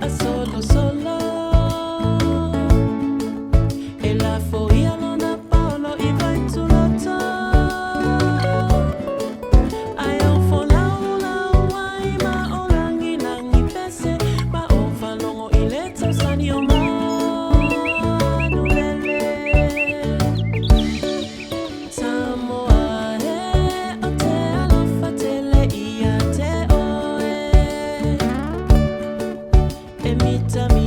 solo solo e la foia non ha Paolo e vai tu lo to ai on fo la wai ma olangi langi pese ma o fa longo ile tso sani o ma nulele Samoa he o te alofa tele ia te oe e mita mi